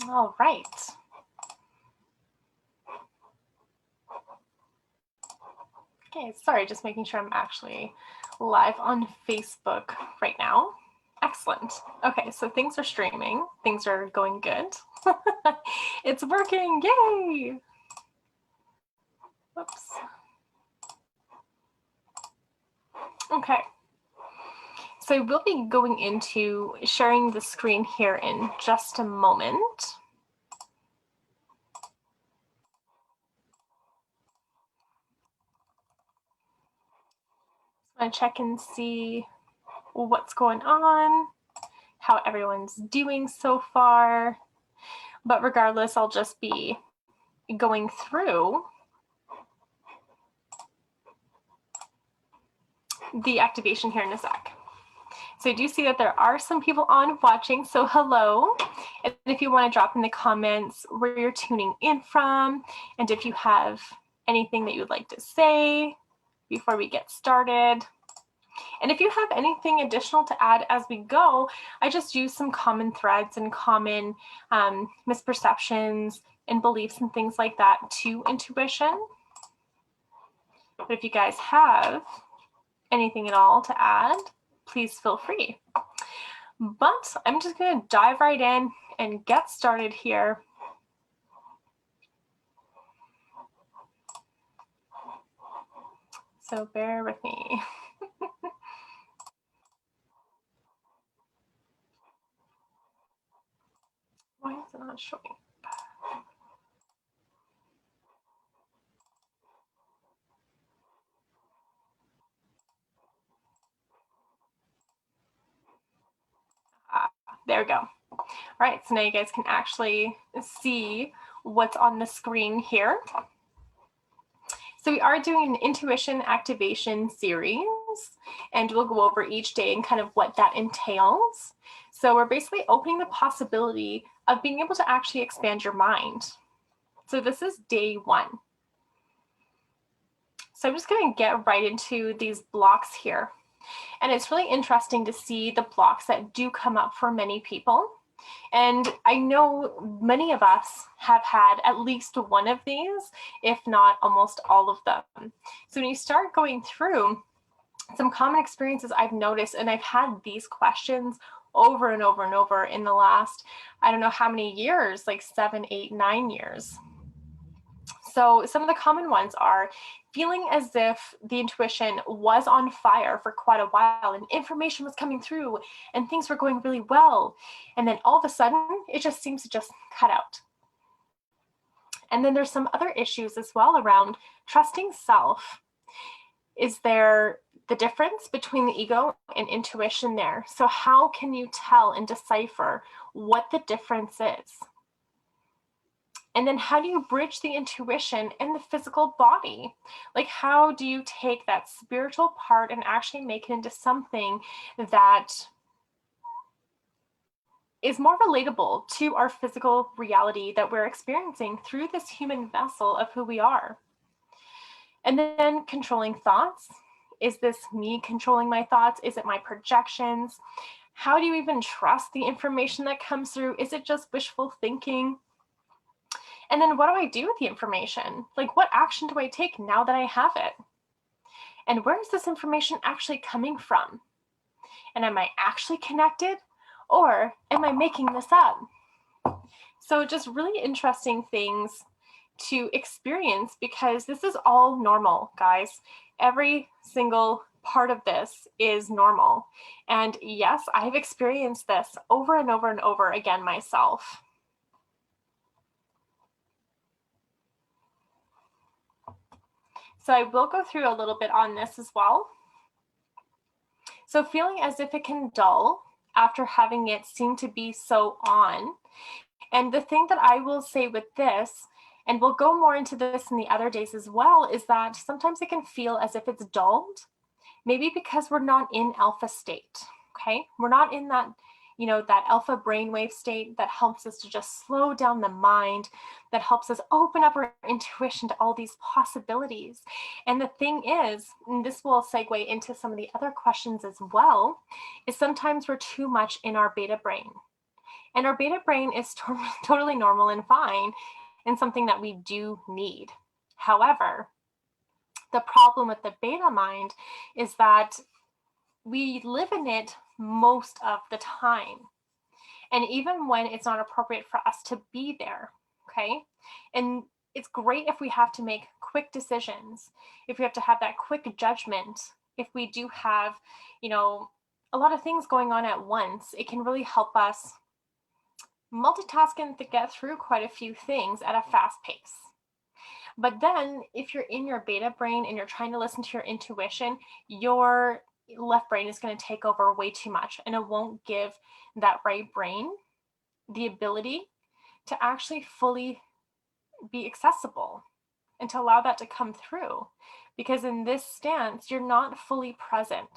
All right. Okay, sorry, just making sure I'm actually live on Facebook right now. Excellent. Okay, so things are streaming. Things are going good. It's working, yay! Whoops. Okay. So we'll be going into sharing the screen here in just a moment. I'm going to check and see what's going on, how everyone's doing so far. But regardless, I'll just be going through the activation here in a sec. So I do see that there are some people on watching, so hello. And if you want to drop in the comments where you're tuning in from, and if you have anything that you would like to say before we get started. And if you have anything additional to add as we go, I just use some common threads and common misperceptions and beliefs and things like that to intuition. But if you guys have anything at all to add, please feel free. But I'm just going to dive right in and get started here. So bear with me. Why is it not showing? There we go. All right, so now you guys can actually see what's on the screen here. So we are doing an intuition activation series, and we'll go over each day and kind of what that entails. So we're basically opening the possibility of being able to actually expand your mind. So this is day 1. So I'm just going to get right into these blocks here. And it's really interesting to see the blocks that do come up for many people. And I know many of us have had at least one of these, if not almost all of them. So when you start going through some common experiences I've noticed, and I've had these questions over and over and over in the last, I don't know how many years, like 7, 8, 9 years. So some of the common ones are feeling as if the intuition was on fire for quite a while and information was coming through and things were going really well. And then all of a sudden, it just seems to just cut out. And then there's some other issues as well around trusting self. Is there the difference between the ego and intuition there? So how can you tell and decipher what the difference is? And then how do you bridge the intuition and the physical body? Like, how do you take that spiritual part and actually make it into something that is more relatable to our physical reality that we're experiencing through this human vessel of who we are? And then controlling thoughts. Is this me controlling my thoughts? Is it my projections? How do you even trust the information that comes through? Is it just wishful thinking? And then what do I do with the information? Like, what action do I take now that I have it? And where is this information actually coming from? And am I actually connected, or am I making this up? So just really interesting things to experience, because this is all normal, guys. Every single part of this is normal. And yes, I've experienced this over and over and over again myself. So I will go through a little bit on this as well. So feeling as if it can dull after having it seem to be so on. And the thing that I will say with this, and we'll go more into this in the other days as well, is that sometimes it can feel as if it's dulled, maybe because we're not in alpha state, okay? We're not in that, you know, that alpha brainwave state that helps us to just slow down the mind, that helps us open up our intuition to all these possibilities. And the thing is, and this will segue into some of the other questions as well, is sometimes we're too much in our beta brain. And our beta brain is totally normal and fine and something that we do need. However, the problem with the beta mind is that we live in it most of the time. And even when it's not appropriate for us to be there, okay? And it's great if we have to make quick decisions, if we have to have that quick judgment, if we do have, a lot of things going on at once, it can really help us multitask and to get through quite a few things at a fast pace. But then if you're in your beta brain and you're trying to listen to your intuition, your left brain is going to take over way too much, and it won't give that right brain the ability to actually fully be accessible and to allow that to come through. Because in this stance, you're not fully present.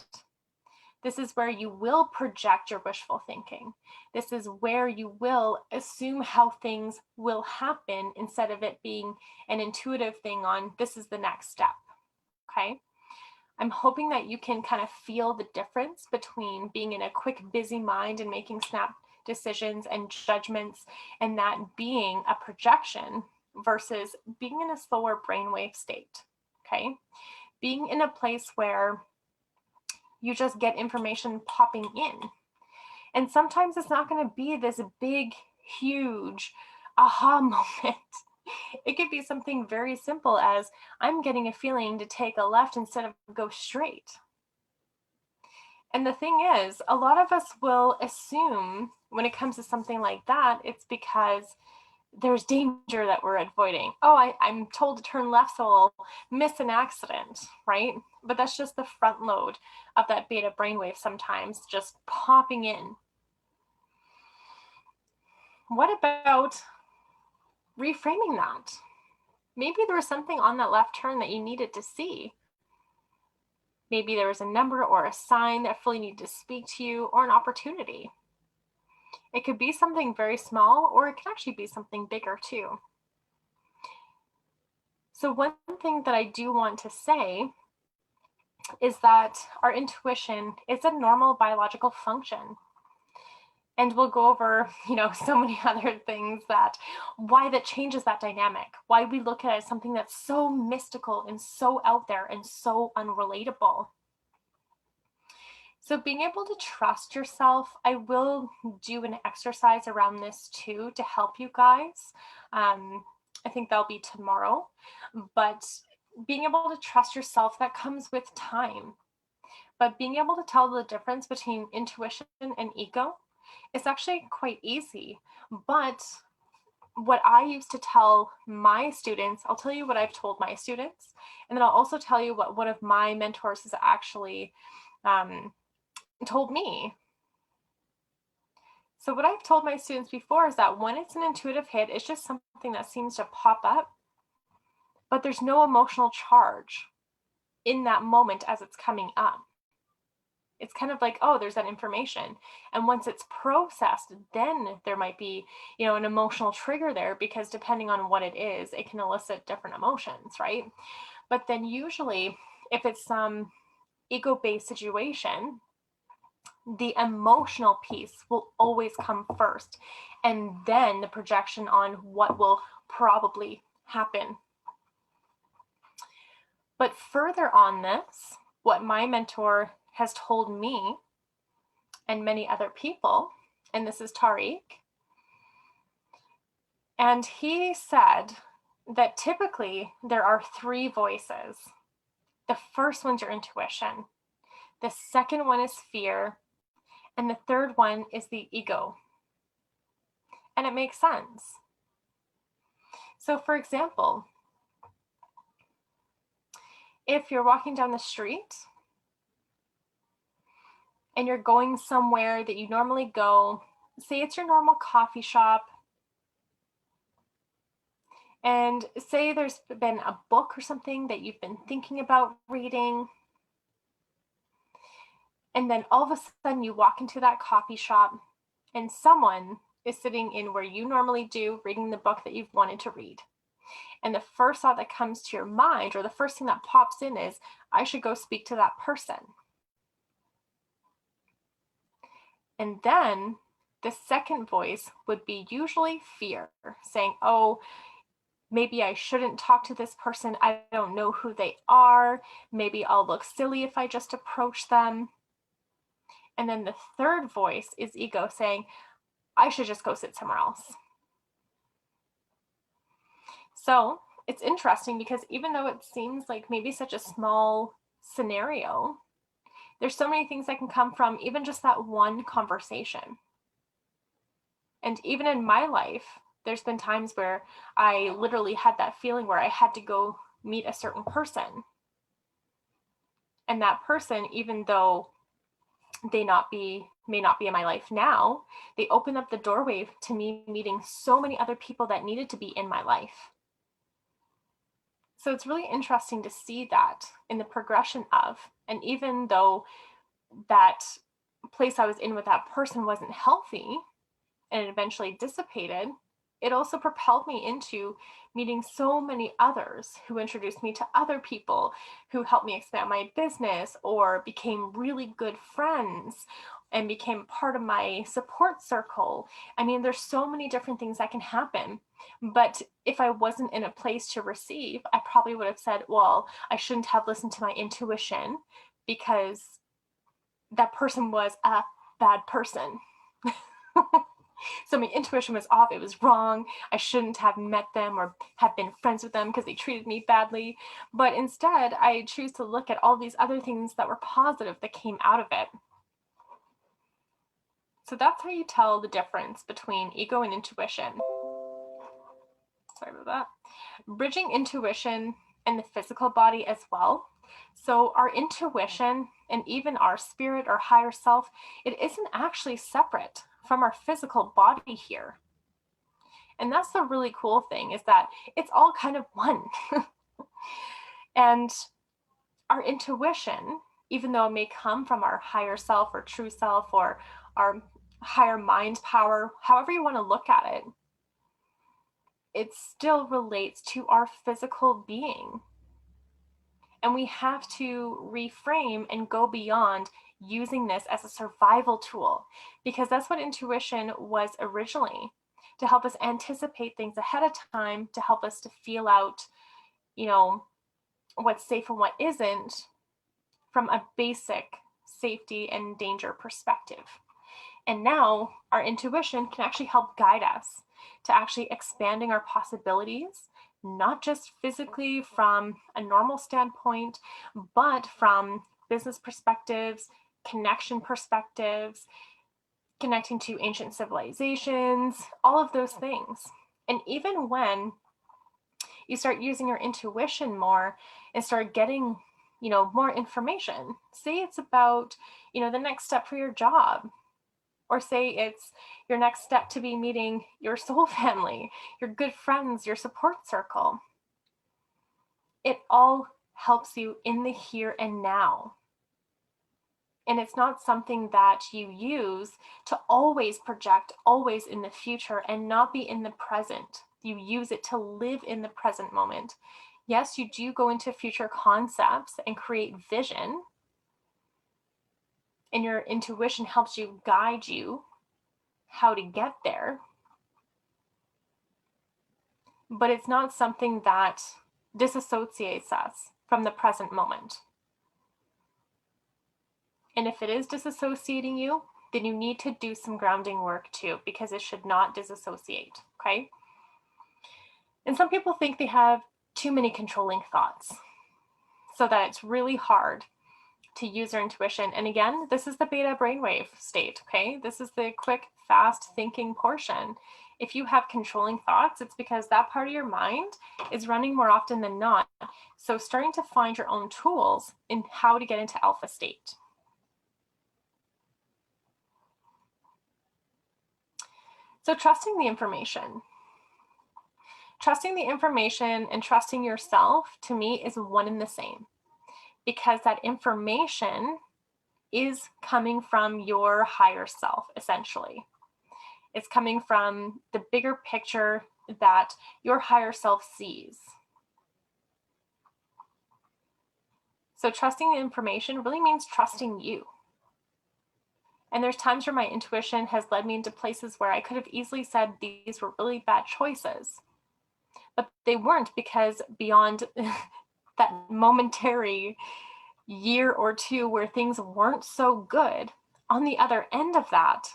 This is where you will project your wishful thinking. This is where you will assume how things will happen instead of it being an intuitive thing on this is the next step. Okay. I'm hoping that you can kind of feel the difference between being in a quick, busy mind and making snap decisions and judgments, and that being a projection versus being in a slower brainwave state. Okay. Being in a place where you just get information popping in. And sometimes it's not going to be this big, huge aha moment. It could be something very simple as I'm getting a feeling to take a left instead of go straight. And the thing is, a lot of us will assume when it comes to something like that, it's because there's danger that we're avoiding. Oh, I'm told to turn left, so I'll miss an accident, right? But that's just the front load of that beta brainwave sometimes just popping in. What about reframing that? Maybe there was something on that left turn that you needed to see. Maybe there was a number or a sign that fully needed to speak to you, or an opportunity. It could be something very small, or it could actually be something bigger too. So one thing that I do want to say is that our intuition is a normal biological function. And we'll go over, so many other things why that changes that dynamic, why we look at it as something that's so mystical and so out there and so unrelatable. So being able to trust yourself, I will do an exercise around this too to help you guys. I think that'll be tomorrow, but being able to trust yourself, that comes with time. But being able to tell the difference between intuition and ego is actually quite easy. But what I used to tell my students, I'll tell you what I've told my students, and then I'll also tell you what one of my mentors has actually told me. So what I've told my students before is that when it's an intuitive hit, it's just something that seems to pop up, but there's no emotional charge in that moment as it's coming up. It's kind of like, oh, there's that information. And once it's processed, then there might be, an emotional trigger there, because depending on what it is, it can elicit different emotions, right? But then usually if it's some ego-based situation, the emotional piece will always come first, and then the projection on what will probably happen. But further on this, what my mentor has told me and many other people, and this is Tariq, and he said that typically there are three voices. The first one's your intuition, the second one is fear, and the third one is the ego. And it makes sense. So for example, if you're walking down the street and you're going somewhere that you normally go, say it's your normal coffee shop, and say there's been a book or something that you've been thinking about reading, and then all of a sudden you walk into that coffee shop and someone is sitting in where you normally do, reading the book that you've wanted to read. And the first thought that comes to your mind, or the first thing that pops in, is, I should go speak to that person. And then The second voice would be usually fear, saying, oh, maybe I shouldn't talk to this person. I don't know who they are. Maybe I'll look silly if I just approach them. And then the third voice is ego saying, I should just go sit somewhere else. So it's interesting because even though it seems like maybe such a small scenario, there's so many things that can come from even just that one conversation. And even in my life, there's been times where I literally had that feeling where I had to go meet a certain person. And that person, even though they may not be in my life now, they opened up the doorway to me meeting so many other people that needed to be in my life. So it's really interesting to see that in the progression of, and even though that place I was in with that person wasn't healthy and it eventually dissipated, it also propelled me into meeting so many others who introduced me to other people who helped me expand my business or became really good friends and became part of my support circle. I mean, there's so many different things that can happen. But if I wasn't in a place to receive, I probably would have said, well, I shouldn't have listened to my intuition because that person was a bad person. So my intuition was off. It was wrong. I shouldn't have met them or have been friends with them because they treated me badly. But instead, I choose to look at all these other things that were positive that came out of it. So that's how you tell the difference between ego and intuition. Sorry about that. Bridging intuition and the physical body as well. So our intuition and even our spirit or higher self, it isn't actually separate from our physical body here. And that's the really cool thing, is that it's all kind of one. And our intuition, even though it may come from our higher self or true self or our higher mind power, however you want to look at it, it still relates to our physical being. And we have to reframe and go beyond using this as a survival tool, because that's what intuition was originally, to help us anticipate things ahead of time, to help us to feel out, what's safe and what isn't from a basic safety and danger perspective. And now our intuition can actually help guide us to actually expanding our possibilities, not just physically from a normal standpoint, but from business perspectives, connection perspectives, connecting to ancient civilizations, all of those things. And even when you start using your intuition more and start getting, more information, say it's about, the next step for your job, or say it's your next step to be meeting your soul family, your good friends, your support circle. It all helps you in the here and now. And it's not something that you use to always project, always in the future and not be in the present. You use it to live in the present moment. Yes, you do go into future concepts and create vision, and your intuition helps you guide you how to get there. But it's not something that disassociates us from the present moment. And if it is disassociating you, then you need to do some grounding work too, because it should not disassociate, okay? And some people think they have too many controlling thoughts, so that it's really hard to use their intuition. And again, this is the beta brainwave state, okay? This is the quick, fast thinking portion. If you have controlling thoughts, it's because that part of your mind is running more often than not. So starting to find your own tools in how to get into alpha state. So trusting the information. Trusting the information and trusting yourself, to me, is one and the same, because that information is coming from your higher self, essentially. It's coming from the bigger picture that your higher self sees. So trusting the information really means trusting you. And there's times where my intuition has led me into places where I could have easily said these were really bad choices. But they weren't, because beyond that momentary year or two where things weren't so good, on the other end of that,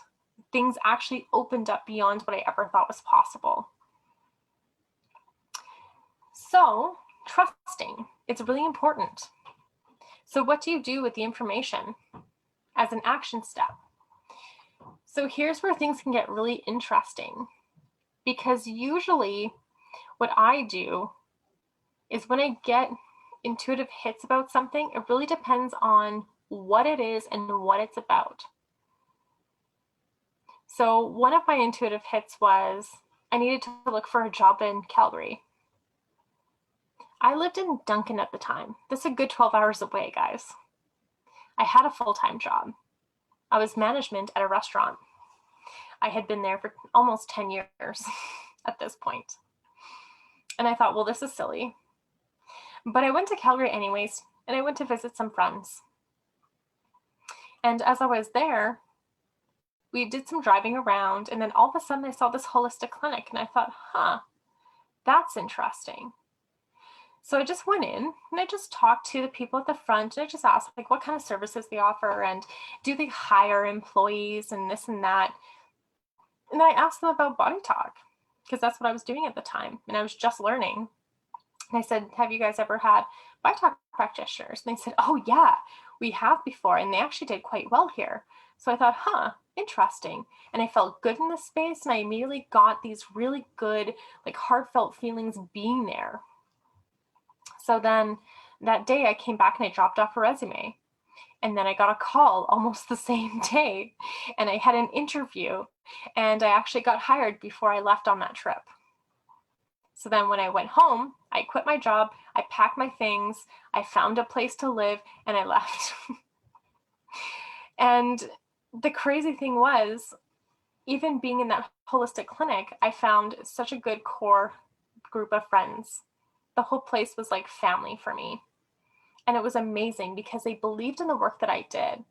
things actually opened up beyond what I ever thought was possible. So, trusting, it's really important. So what do you do with the information as an action step? So here's where things can get really interesting, because usually what I do is when I get intuitive hits about something, it really depends on what it is and what it's about. So one of my intuitive hits was I needed to look for a job in Calgary. I lived in Duncan at the time. This is a good 12 hours away, guys. I had a full-time job. I was management at a restaurant. I had been there for almost 10 years at this point. And I thought, well, this is silly. But I went to Calgary anyways, and I went to visit some friends. And as I was there, we did some driving around, and then all of a sudden I saw this holistic clinic, and I thought, that's interesting. So I just went in and I just talked to the people at the front, and I just asked, like, what kind of services they offer, and do they hire employees, and this and that. And I asked them about body talk, because that's what I was doing at the time, and I was just learning. And I said, have you guys ever had body talk practitioners? And they said, oh yeah, we have before, and they actually did quite well here. So I thought, interesting. And I felt good in this space, and I immediately got these really good, like, heartfelt feelings being there. So then that day I came back and I dropped off a resume, and then I got a call almost the same day, and I had an interview, and I actually got hired before I left on that trip. So then when I went home, I quit my job, I packed my things, I found a place to live, and I left. And the crazy thing was, even being in that holistic clinic, I found such a good core group of friends. The whole place was like family for me. And it was amazing because they believed in the work that I did,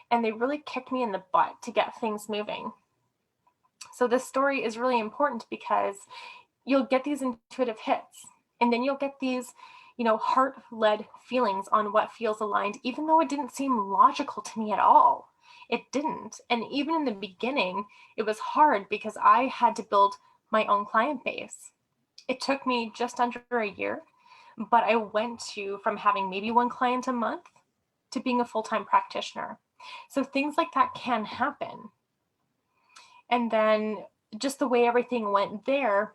and they really kicked me in the butt to get things moving. So this story is really important because you'll get these intuitive hits, and then you'll get these, heart-led feelings on what feels aligned, even though it didn't seem logical to me at all. It didn't. And even in the beginning, it was hard because I had to build my own client base. It took me just under a year, but I went from having maybe one client a month to being a full-time practitioner. So things like that can happen. And then just the way everything went there,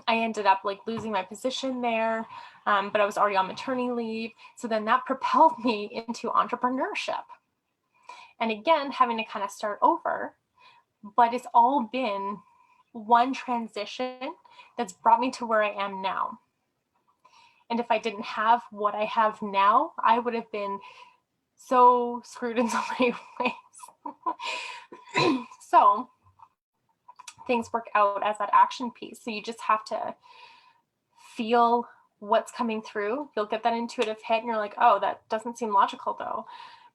I ended up like losing my position there, but I was already on maternity leave. So then that propelled me into entrepreneurship. And again, having to kind of start over, but it's all been one transition that's brought me to where I am now. And if I didn't have what I have now, I would have been so screwed in so many ways. So things work out as that action piece. So you just have to feel what's coming through. You'll get that intuitive hit and you're like, oh, that doesn't seem logical though.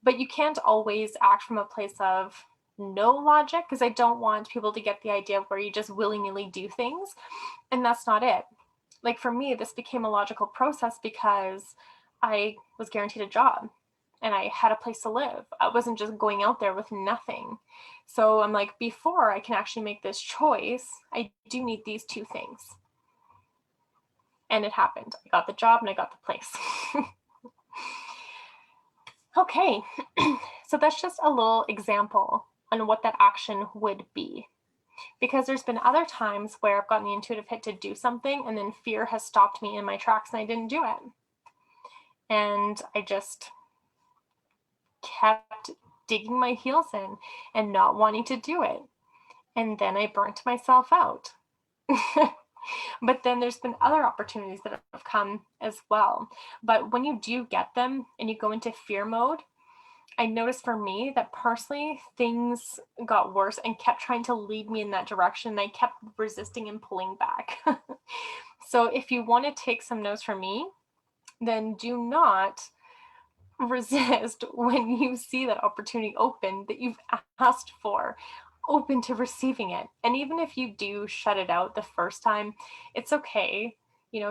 But you can't always act from a place of no logic, because I don't want people to get the idea of where you just willy-nilly do things. And that's not it. Like for me, this became a logical process because I was guaranteed a job and I had a place to live. I wasn't just going out there with nothing. So I'm like, before I can actually make this choice, I do need these two things. And it happened. I got the job and I got the place. Okay, so that's just a little example on what that action would be. Because there's been other times where I've gotten the intuitive hit to do something and then fear has stopped me in my tracks and I didn't do it. And I just kept digging my heels in and not wanting to do it. And then I burnt myself out. But then there's been other opportunities that have come as well. But when you do get them and you go into fear mode, I noticed for me that personally things got worse and kept trying to lead me in that direction. And I kept resisting and pulling back. So if you want to take some notes from me, then do not resist when you see that opportunity open that you've asked for, open to receiving it. And even if you do shut it out the first time, it's okay.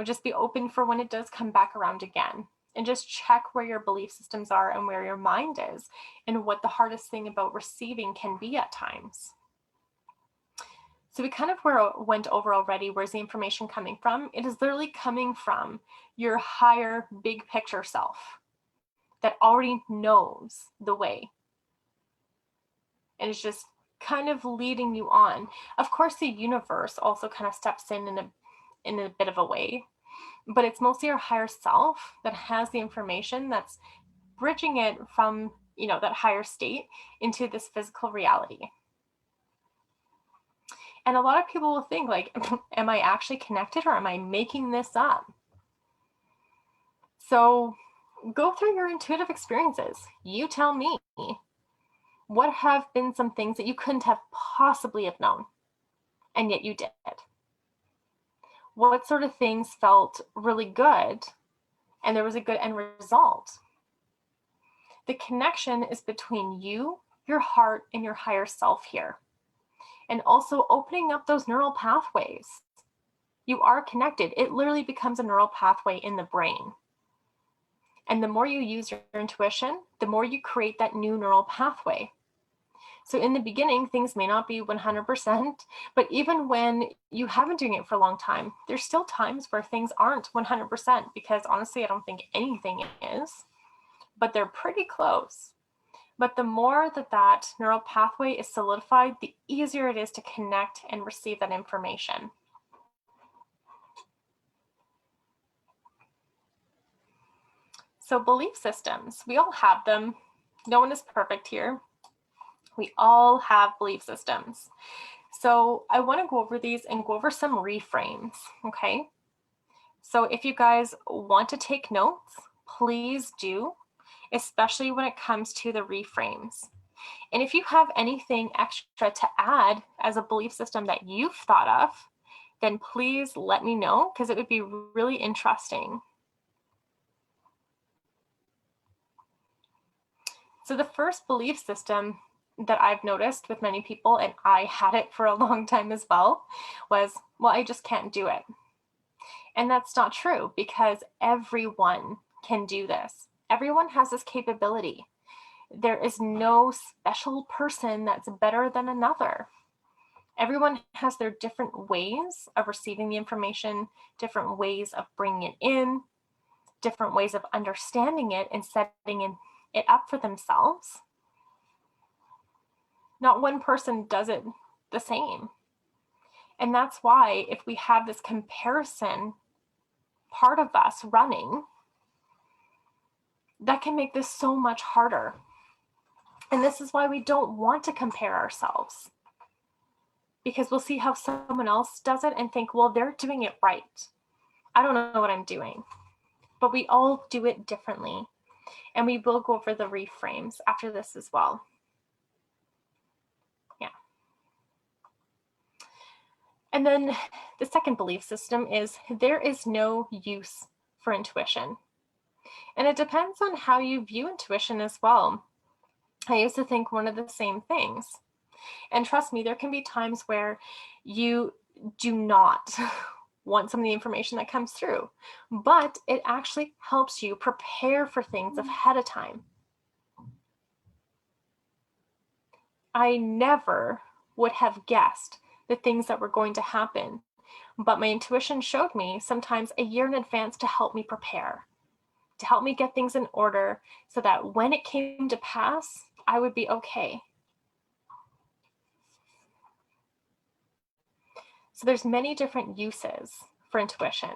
Just be open for when it does come back around again. And just check where your belief systems are and where your mind is, and what the hardest thing about receiving can be at times. So we kind of went over already, where's the information coming from? It is literally coming from your higher big picture self that already knows the way. And it's just kind of leading you on. Of course, the universe also kind of steps in a bit of a way, but it's mostly your higher self that has the information that's bridging it from, that higher state into this physical reality. And a lot of people will think like, am I actually connected, or am I making this up? So go through your intuitive experiences. You tell me, what have been some things that you couldn't have possibly have known, and yet you did? What sort of things felt really good, and there was a good end result? The connection is between you, your heart, and your higher self here. And also opening up those neural pathways. You are connected. It literally becomes a neural pathway in the brain. And the more you use your intuition, the more you create that new neural pathway. So in the beginning, things may not be 100%, but even when you have been doing it for a long time, there's still times where things aren't 100%, because honestly, I don't think anything is, but they're pretty close. But the more that neural pathway is solidified, the easier it is to connect and receive that information. So belief systems, we all have them. No one is perfect here. We all have belief systems. So I want to go over these and go over some reframes, okay? So if you guys want to take notes, please do, especially when it comes to the reframes. And if you have anything extra to add as a belief system that you've thought of, then please let me know, because it would be really interesting. So the first belief system that I've noticed with many people, and I had it for a long time as well, was, well, I just can't do it. And that's not true, because everyone can do this. Everyone has this capability. There is no special person that's better than another. Everyone has their different ways of receiving the information, different ways of bringing it in, different ways of understanding it and setting it up for themselves. Not one person does it the same. And that's why if we have this comparison part of us running, that can make this so much harder. And this is why we don't want to compare ourselves, because we'll see how someone else does it and think, well, they're doing it right. I don't know what I'm doing. But we all do it differently. And we will go over the reframes after this as well. Yeah. And then the second belief system is there is no use for intuition. And it depends on how you view intuition as well. I used to think one of the same things. And trust me, there can be times where you do not want some of the information that comes through, but it actually helps you prepare for things ahead of time. I never would have guessed the things that were going to happen, but my intuition showed me sometimes a year in advance to help me prepare, to help me get things in order so that when it came to pass, I would be okay. So there's many different uses for intuition.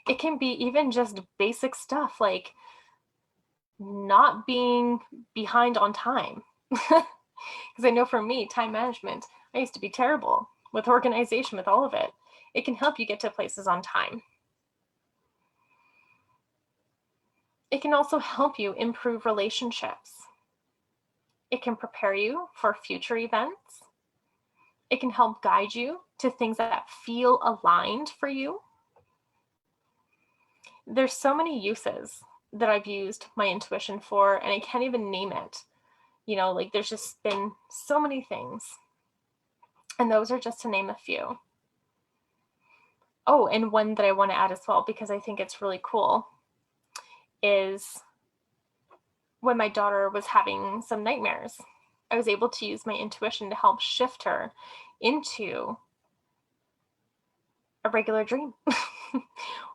It can be even just basic stuff like not being behind on time. Because I know for me, time management, I used to be terrible with organization, with all of it. It can help you get to places on time. It can also help you improve relationships. It can prepare you for future events. It can help guide you to things that feel aligned for you. There's so many uses. that I've used my intuition for, and I can't even name it. You know, like there's just been so many things. And those are just to name a few. Oh, and one that I want to add as well, because I think it's really cool, is when my daughter was having some nightmares, I was able to use my intuition to help shift her into a regular dream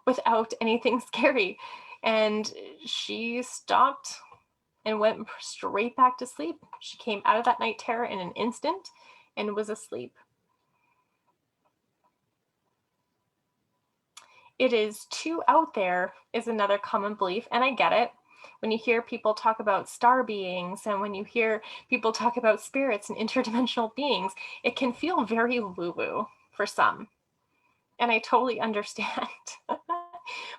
without anything scary. And she stopped and went straight back to sleep. She came out of that night terror in an instant and was asleep. It is too out there is another common belief, and I get it. When you hear people talk about star beings and when you hear people talk about spirits and interdimensional beings, it can feel very woo-woo for some. And I totally understand.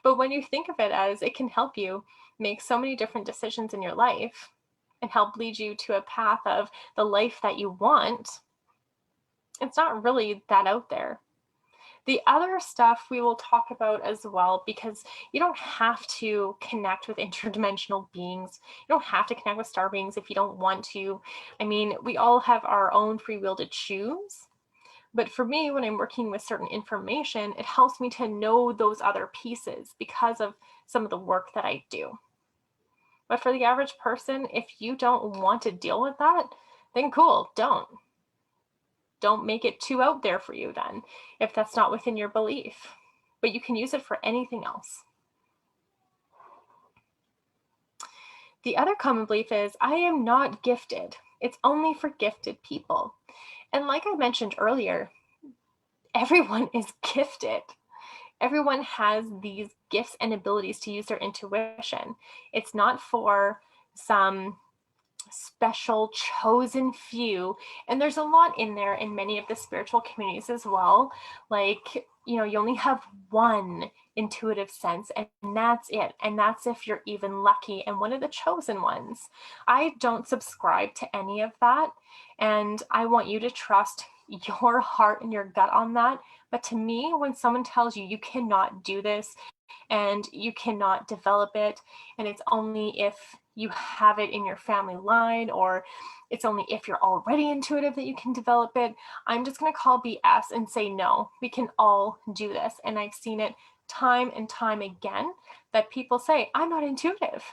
But when you think of it as it can help you make so many different decisions in your life and help lead you to a path of the life that you want, it's not really that out there. The other stuff we will talk about as well, because you don't have to connect with interdimensional beings. You don't have to connect with star beings if you don't want to. I mean, we all have our own free will to choose. But for me, when I'm working with certain information, it helps me to know those other pieces because of some of the work that I do. But for the average person, if you don't want to deal with that, then cool, don't. Don't make it too out there for you then, if that's not within your belief. But you can use it for anything else. The other common belief is, I am not gifted. It's only for gifted people. And like I mentioned earlier, everyone is gifted. Everyone has these gifts and abilities to use their intuition. It's not for some special chosen few, and there's a lot in there in many of the spiritual communities as well. Like, you know, you only have one intuitive sense, and that's it, and that's if you're even lucky and one of the chosen ones. I don't subscribe to any of that, and I want you to trust your heart and your gut on that. But to me, when someone tells you you cannot do this and you cannot develop it, and it's only if you have it in your family line, or it's only if you're already intuitive that you can develop it, I'm just going to call BS and say no, we can all do this. And I've seen it time and time again that people say, I'm not intuitive.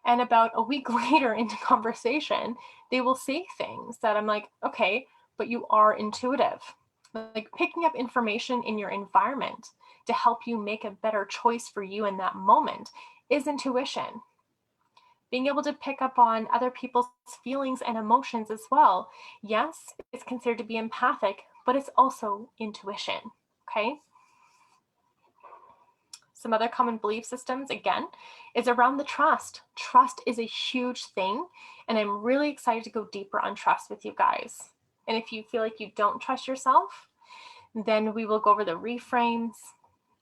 And about a week later into conversation, they will say things that I'm like, okay, but you are intuitive. Like picking up information in your environment to help you make a better choice for you in that moment is intuition. Being able to pick up on other people's feelings and emotions as well. Yes, it's considered to be empathic, but it's also intuition, okay? Some other common belief systems, again, is around the trust. Trust is a huge thing, and I'm really excited to go deeper on trust with you guys. And if you feel like you don't trust yourself, then we will go over the reframes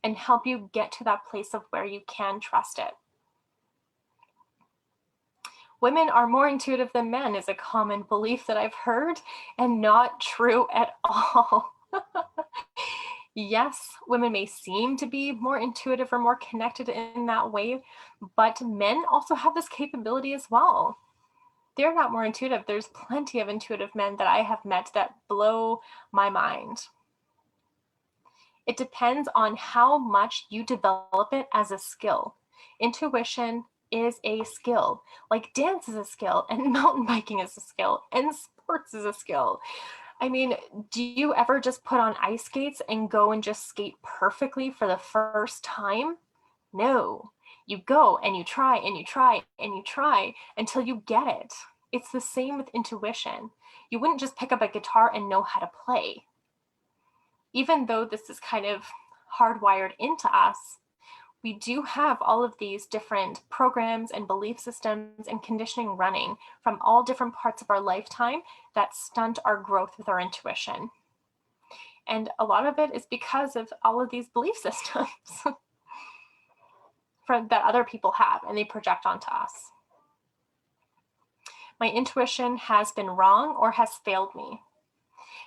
and help you get to that place of where you can trust it. Women are more intuitive than men is a common belief that I've heard, and not true at all. Yes, women may seem to be more intuitive or more connected in that way, but men also have this capability as well. They're not more intuitive. There's plenty of intuitive men that I have met that blow my mind. It depends on how much you develop it as a skill. Intuition is a skill. Like dance is a skill, and mountain biking is a skill, and sports is a skill. I mean, do you ever just put on ice skates and go and just skate perfectly for the first time? No. You go and you try and you try and you try until you get it. It's the same with intuition. You wouldn't just pick up a guitar and know how to play. Even though this is kind of hardwired into us, we do have all of these different programs and belief systems and conditioning running from all different parts of our lifetime that stunt our growth with our intuition. And a lot of it is because of all of these belief systems that other people have and they project onto us. My intuition has been wrong or has failed me.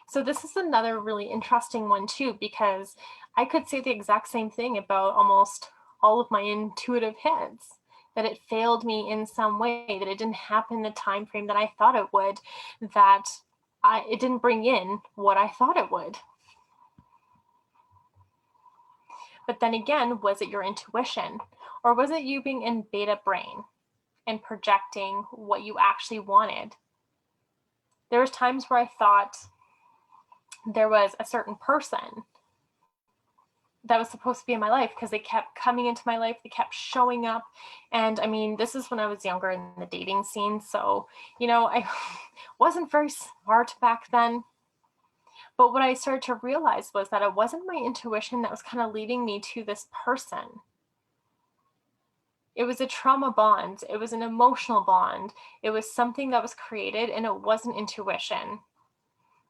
So this is another really interesting one too, because I could say the exact same thing about almost all of my intuitive hits. that it failed me in some way, that it didn't happen in the time frame that I thought it would, that it didn't bring in what I thought it would. But then again, was it your intuition, or was it you being in beta brain and projecting what you actually wanted? There was times where I thought there was a certain person that was supposed to be in my life because they kept coming into my life, they kept showing up. And I mean, this is when I was younger in the dating scene, so I wasn't very smart back then. But what I started to realize was that it wasn't my intuition that was kind of leading me to this person. It was a trauma bond, it was an emotional bond, it was something that was created, and it wasn't intuition.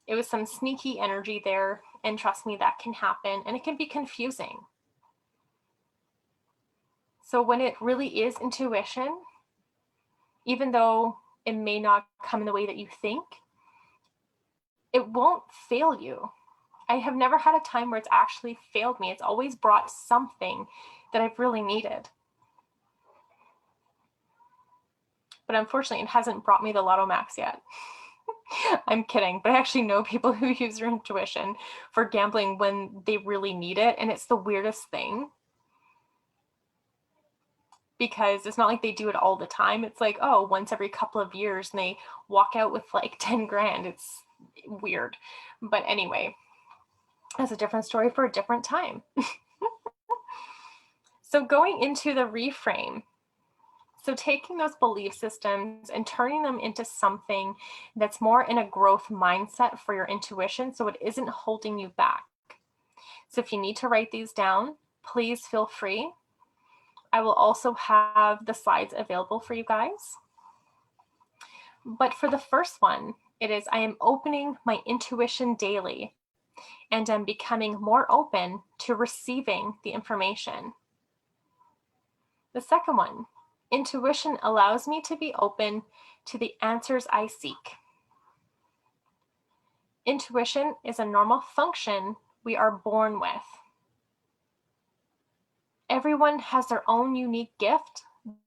It was some sneaky energy there, and trust me, that can happen, and it can be confusing. So when it really is intuition, even though it may not come in the way that you think, it won't fail you. I have never had a time where it's actually failed me. It's always brought something that I've really needed. But unfortunately, it hasn't brought me the Lotto Max yet. I'm kidding, but I actually know people who use their intuition for gambling when they really need it, and it's the weirdest thing. Because it's not like they do it all the time. It's like, oh, once every couple of years, and they walk out with like 10 grand. It's weird. But anyway, that's a different story for a different time. So going into the reframe, so taking those belief systems and turning them into something that's more in a growth mindset for your intuition, so it isn't holding you back. So if you need to write these down, please feel free. I will also have the slides available for you guys. But for the first one, it is, I am opening my intuition daily, and I'm becoming more open to receiving the information. The second one, intuition allows me to be open to the answers I seek. Intuition is a normal function we are born with. Everyone has their own unique gift,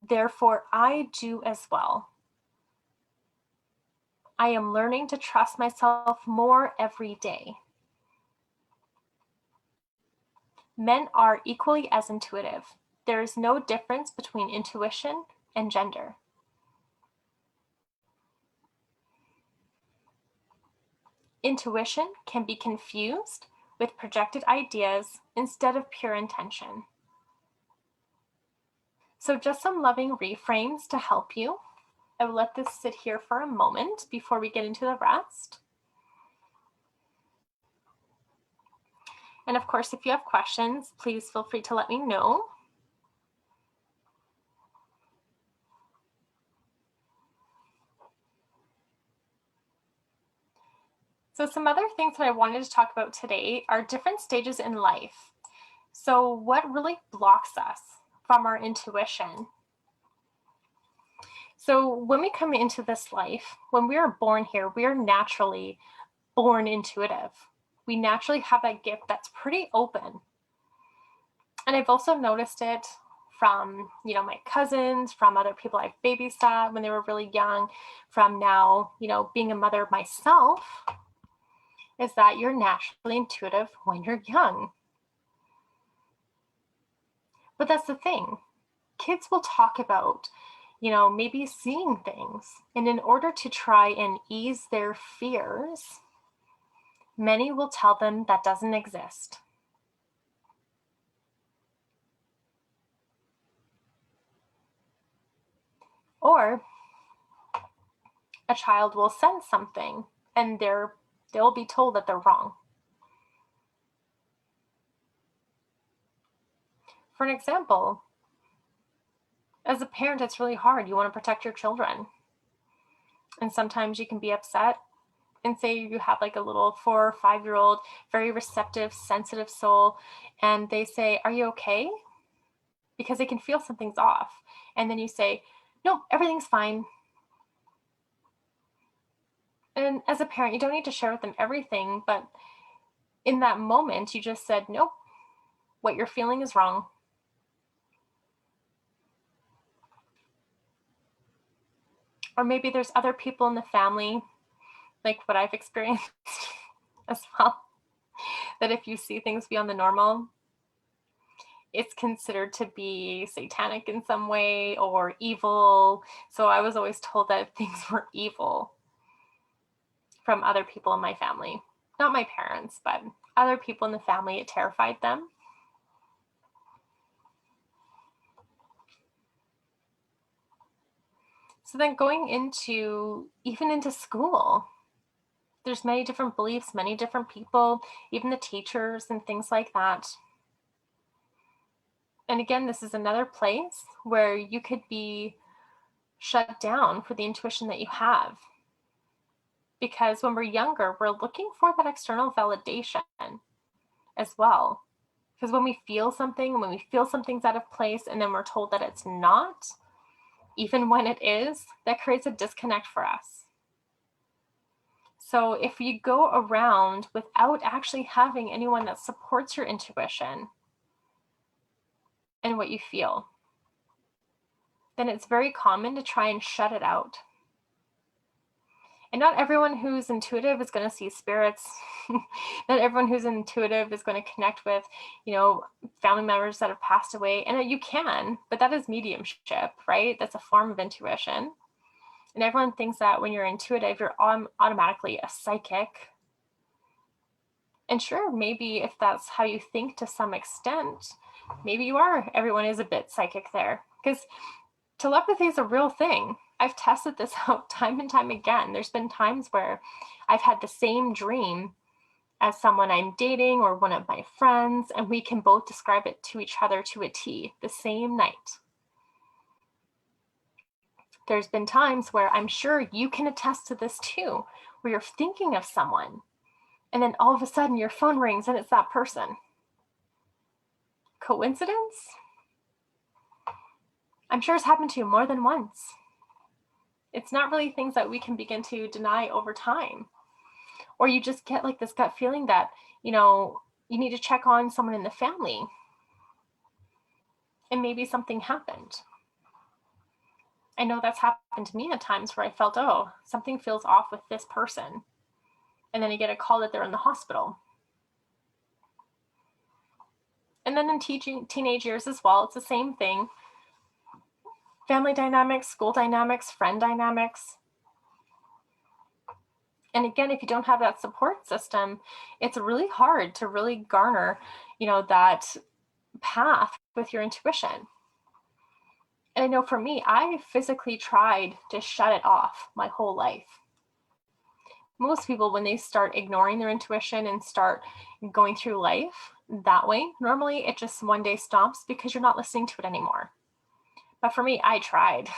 therefore I do as well. I am learning to trust myself more every day. Men are equally as intuitive. There is no difference between intuition and gender. Intuition can be confused with projected ideas instead of pure intention. So just some loving reframes to help you. I will let this sit here for a moment before we get into the rest. And of course, if you have questions, please feel free to let me know. So some other things that I wanted to talk about today are different stages in life. So what really blocks us from our intuition? So when we come into this life, when we are born here, we are naturally born intuitive. We naturally have that gift that's pretty open. And I've also noticed it from, my cousins, from other people I've babysat when they were really young, from now, being a mother myself, is that you're naturally intuitive when you're young. But that's the thing. Kids will talk about, maybe seeing things. And in order to try and ease their fears, many will tell them that doesn't exist. Or a child will sense something and they'll be told that they're wrong. For an example, as a parent, it's really hard. You want to protect your children. And sometimes you can be upset and say you have like a little 4 or 5-year-old, very receptive, sensitive soul, and they say, "Are you okay?" Because they can feel something's off. And then you say, "No, everything's fine." And as a parent, you don't need to share with them everything, but in that moment, you just said, "Nope, what you're feeling is wrong." Or maybe there's other people in the family, like what I've experienced as well, that if you see things beyond the normal, it's considered to be satanic in some way or evil. So I was always told that things were evil from other people in my family. Not my parents, but other people in the family. It terrified them. So then going even into school, there's many different beliefs, many different people, even the teachers and things like that. And again, this is another place where you could be shut down for the intuition that you have. Because when we're younger, we're looking for that external validation as well. Because when we feel something, when we feel something's out of place and then we're told that it's not, even when it is, that creates a disconnect for us. So if you go around without actually having anyone that supports your intuition and what you feel, then it's very common to try and shut it out. And not everyone who's intuitive is going to see spirits. Not everyone who's intuitive is going to connect with, family members that have passed away. And you can, but that is mediumship, right? That's a form of intuition. And everyone thinks that when you're intuitive, you're automatically a psychic. And sure, maybe if that's how you think to some extent, maybe you are. Everyone is a bit psychic there. Because telepathy is a real thing. I've tested this out time and time again. There's been times where I've had the same dream as someone I'm dating or one of my friends, and we can both describe it to each other to a T the same night. There's been times where I'm sure you can attest to this too, where you're thinking of someone, and then all of a sudden your phone rings and it's that person. Coincidence? I'm sure it's happened to you more than once. It's not really things that we can begin to deny over time. Or you just get like this gut feeling that, you need to check on someone in the family. And maybe something happened. I know that's happened to me at times where I felt, something feels off with this person. And then I get a call that they're in the hospital. And then in teenage years as well, it's the same thing. Family dynamics, school dynamics, friend dynamics. And again, if you don't have that support system, it's really hard to really garner, that path with your intuition. And I know for me, I physically tried to shut it off my whole life. Most people, when they start ignoring their intuition and start going through life that way, normally it just one day stops because you're not listening to it anymore. But for me, I tried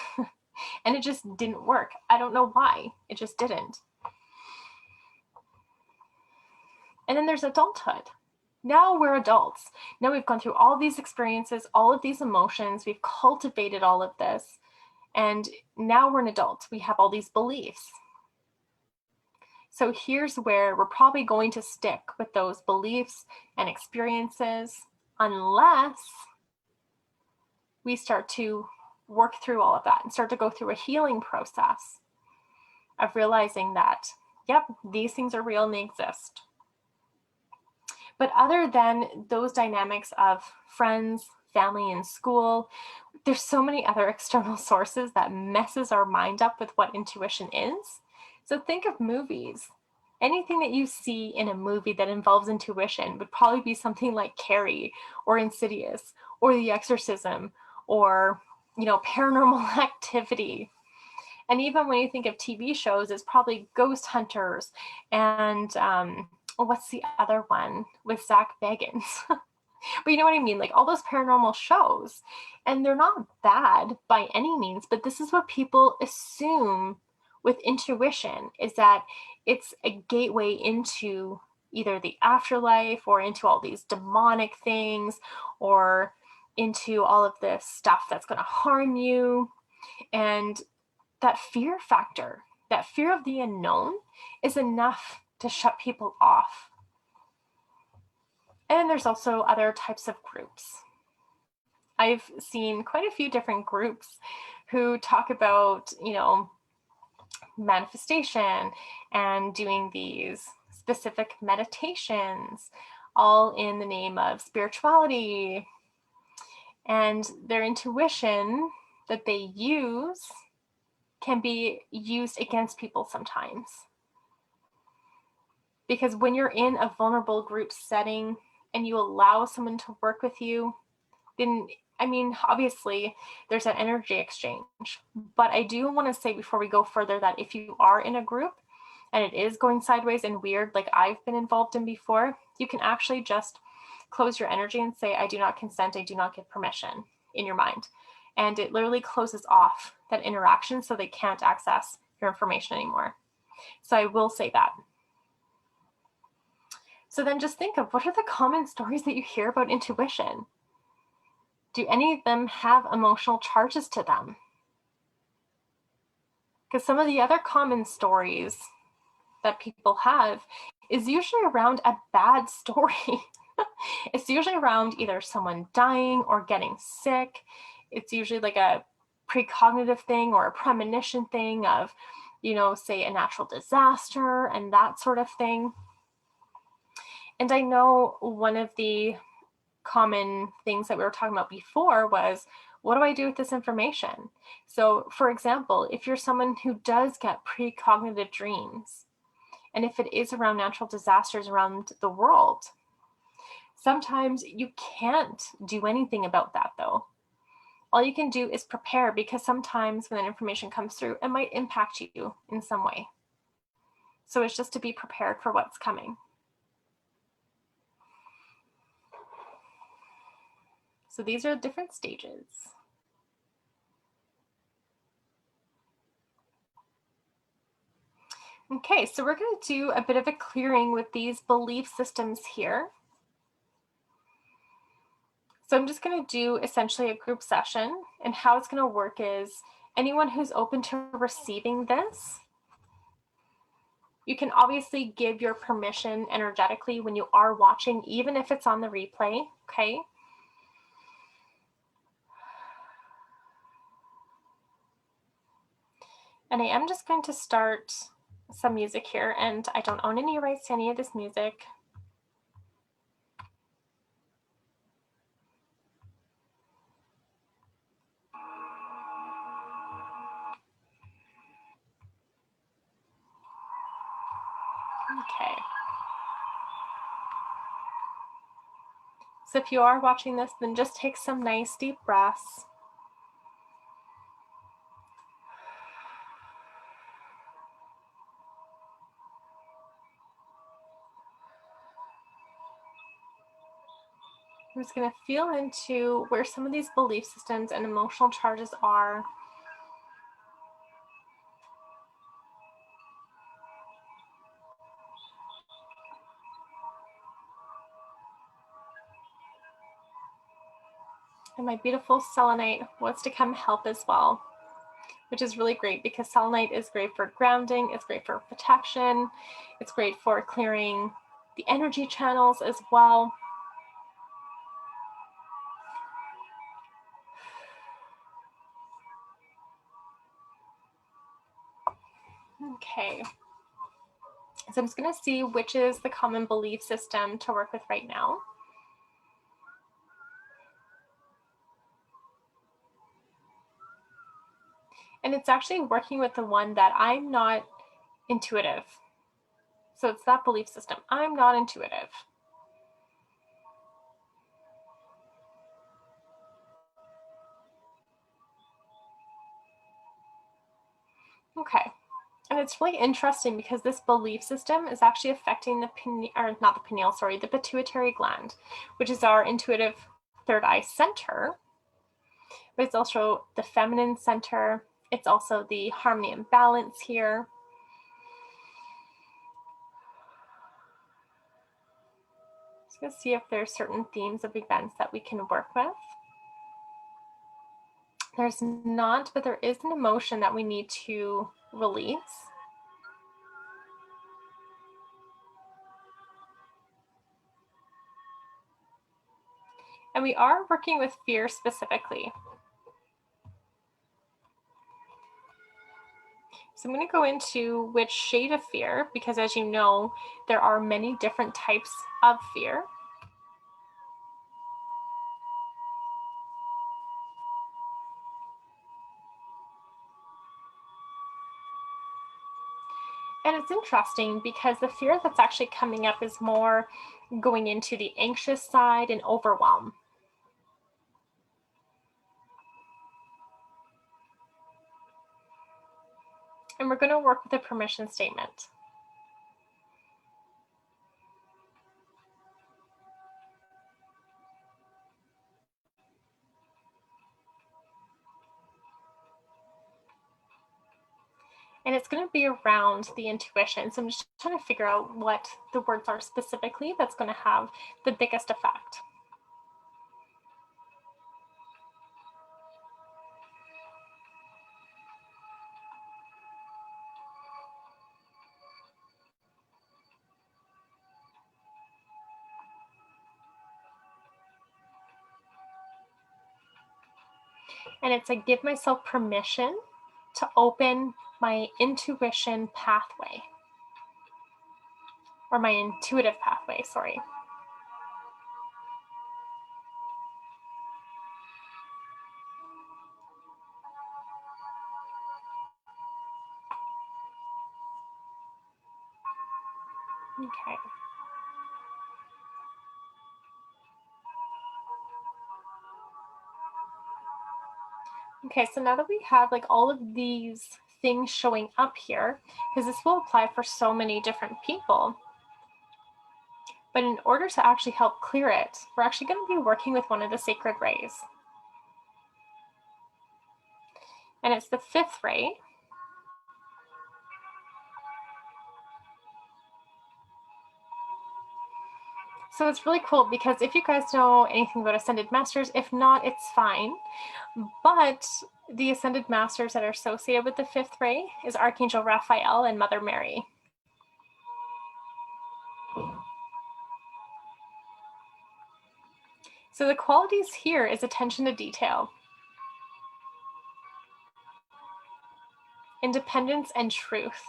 and it just didn't work. I don't know why. It just didn't. And then there's adulthood. Now we're adults. Now we've gone through all these experiences, all of these emotions. We've cultivated all of this. And now we're an adult. We have all these beliefs. So here's where we're probably going to stick with those beliefs and experiences unless we start to work through all of that and start to go through a healing process of realizing that, yep, these things are real and they exist. But other than those dynamics of friends, family, and school, there's so many other external sources that messes our mind up with what intuition is. So think of movies. Anything that you see in a movie that involves intuition would probably be something like Carrie or Insidious or The Exorcism or, Paranormal Activity. And even when you think of TV shows, it's probably Ghost Hunters and what's the other one with Zach Bagans? But you know what I mean? Like all those paranormal shows. And they're not bad by any means, but this is what people assume with intuition, is that it's a gateway into either the afterlife or into all these demonic things or into all of this stuff that's going to harm you. And that fear factor, that fear of the unknown is enough to shut people off. And there's also other types of groups. I've seen quite a few different groups who talk about, manifestation and doing these specific meditations, all in the name of spirituality. And their intuition that they use can be used against people sometimes. Because when you're in a vulnerable group setting and you allow someone to work with you, then, I mean, obviously there's an energy exchange. But I do want to say before we go further that if you are in a group and it is going sideways and weird, like I've been involved in before, you can actually just close your energy and say, I do not consent, I do not give permission, in your mind. And it literally closes off that interaction so they can't access your information anymore. So I will say that. So then just think of, what are the common stories that you hear about intuition? Do any of them have emotional charges to them? Because some of the other common stories that people have is usually around a bad story. It's usually around either someone dying or getting sick. It's usually like a precognitive thing or a premonition thing of, you know, say a natural disaster and that sort of thing. And I know one of the common things that we were talking about before was, what do I do with this information? So for example, if you're someone who does get precognitive dreams, and if it is around natural disasters around the world, sometimes you can't do anything about that though. All you can do is prepare, because sometimes when that information comes through, it might impact you in some way. So it's just to be prepared for what's coming. So these are different stages. Okay, so we're going to do a bit of a clearing with these belief systems here. So I'm just going to do essentially a group session, and how it's going to work is anyone who's open to receiving this, you can obviously give your permission energetically when you are watching, even if it's on the replay, okay? And I am just going to start some music here, and I don't own any rights to any of this music. Okay. So if you are watching this, then just take some nice deep breaths. I'm just going to feel into where some of these belief systems and emotional charges are. And my beautiful selenite wants to come help as well, which is really great, because selenite is great for grounding, it's great for protection, it's great for clearing the energy channels as well. Okay, so I'm just going to see which is the common belief system to work with right now. And it's actually working with the one that I'm not intuitive. So it's that belief system. I'm not intuitive. Okay. And it's really interesting because this belief system is actually affecting the the pituitary gland, which is our intuitive third eye center. But it's also the feminine center. It's also the harmony and balance here. Just gonna see if there's certain themes of events that we can work with. There's not, but there is an emotion that we need to release. And we are working with fear specifically. So I'm going to go into which shade of fear, because as you know, there are many different types of fear. And it's interesting because the fear that's actually coming up is more going into the anxious side and overwhelm. And we're going to work with a permission statement. And it's going to be around the intuition. So I'm just trying to figure out what the words are specifically that's going to have the biggest effect. And it's I give myself permission to open my intuition pathway, or my intuitive pathway, sorry. Okay. Okay, so now that we have like all of these things showing up here, because this will apply for so many different people, but in order to actually help clear it, we're actually going to be working with one of the sacred rays. And it's the 5th ray. So it's really cool because if you guys know anything about Ascended Masters, if not, it's fine. But the Ascended Masters that are associated with the 5th ray is Archangel Raphael and Mother Mary. So the qualities here is attention to detail, independence, and truth.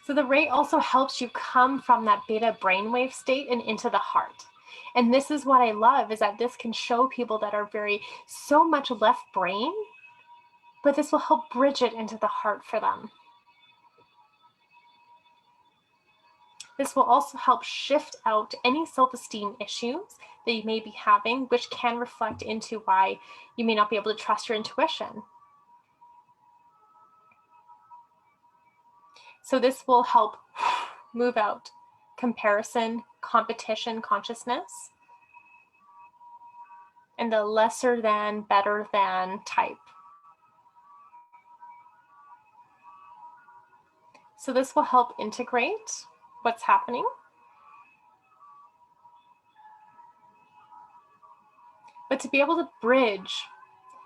So the ray also helps you come from that beta brainwave state and into the heart. And this is what I love, is that this can show people that are so much left brain, but this will help bridge it into the heart for them. This will also help shift out any self-esteem issues that you may be having, which can reflect into why you may not be able to trust your intuition. So this will help move out comparison, competition consciousness, and the lesser than, better than type. So this will help integrate what's happening. But to be able to bridge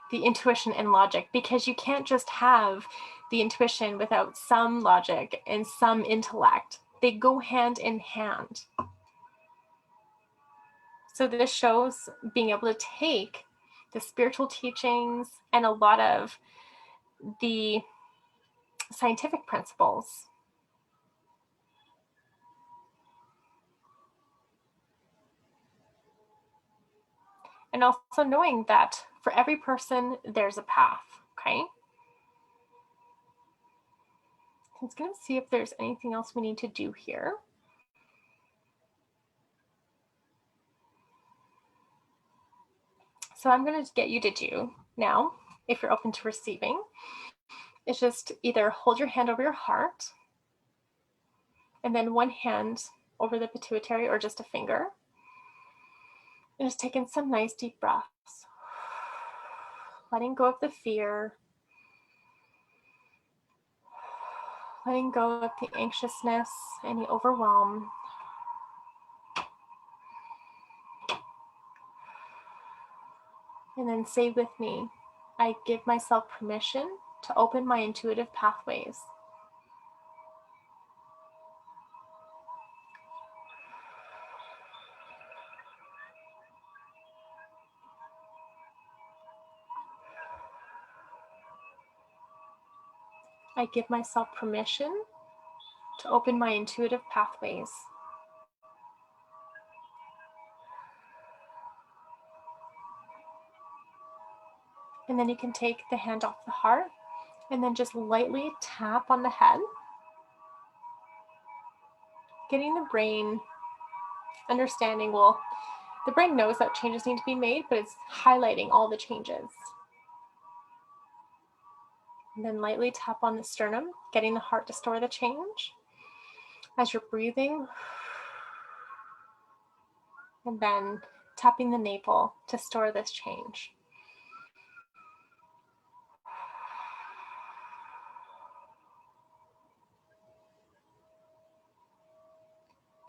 the intuition and logic, because you can't just have the intuition without some logic and some intellect. They go hand in hand. So this shows being able to take the spiritual teachings and a lot of the scientific principles and also knowing that for every person, there's a path, okay? I'm just going to see if there's anything else we need to do here. So I'm going to get you to do now, if you're open to receiving, is just either hold your hand over your heart and then one hand over the pituitary or just a finger. And just taking some nice deep breaths, letting go of the fear, letting go of the anxiousness, any overwhelm. And then say with me, I give myself permission to open my intuitive pathways. I give myself permission to open my intuitive pathways. And then you can take the hand off the heart and then just lightly tap on the head, getting the brain understanding, well, the brain knows that changes need to be made, but it's highlighting all the changes. And then lightly tap on the sternum, getting the heart to store the change. As you're breathing, and then tapping the navel to store this change.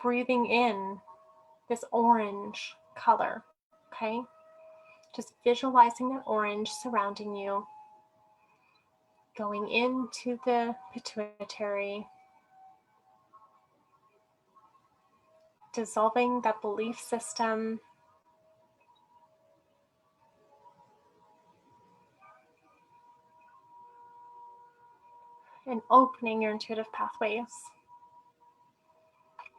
Breathing in this orange color, okay? Just visualizing that orange surrounding you, going into the pituitary, dissolving that belief system, and opening your intuitive pathways.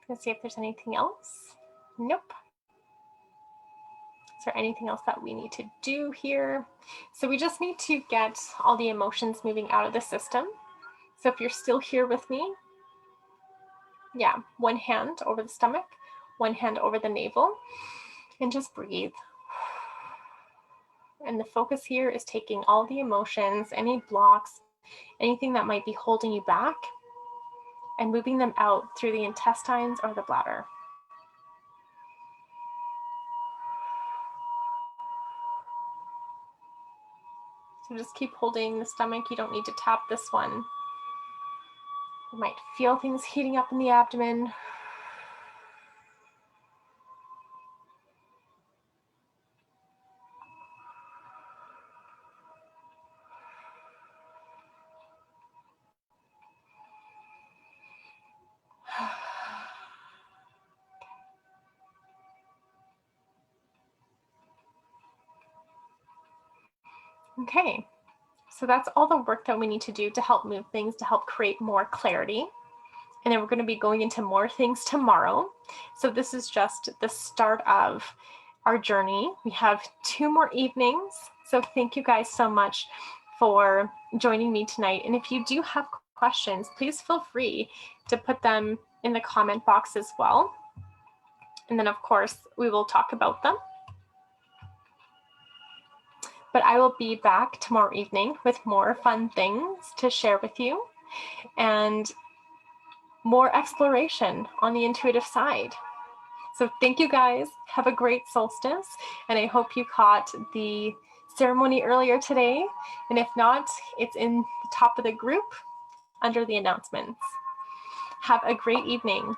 Let's see if there's anything else. Nope. Is there anything else that we need to do here? So we just need to get all the emotions moving out of the system. So if you're still here with me, yeah, one hand over the stomach, one hand over the navel, and just breathe. And the focus here is taking all the emotions, any blocks, anything that might be holding you back, and moving them out through the intestines or the bladder. So just keep holding the stomach. You don't need to tap this one. You might feel things heating up in the abdomen. Okay, so that's all the work that we need to do to help move things, to help create more clarity. And then we're going to be going into more things tomorrow. So this is just the start of our journey. We have 2 more evenings. So thank you guys so much for joining me tonight. And if you do have questions, please feel free to put them in the comment box as well. And then of course, we will talk about them. But I will be back tomorrow evening with more fun things to share with you and more exploration on the intuitive side. So thank you guys. Have a great solstice. And I hope you caught the ceremony earlier today. And if not, it's in the top of the group under the announcements. Have a great evening.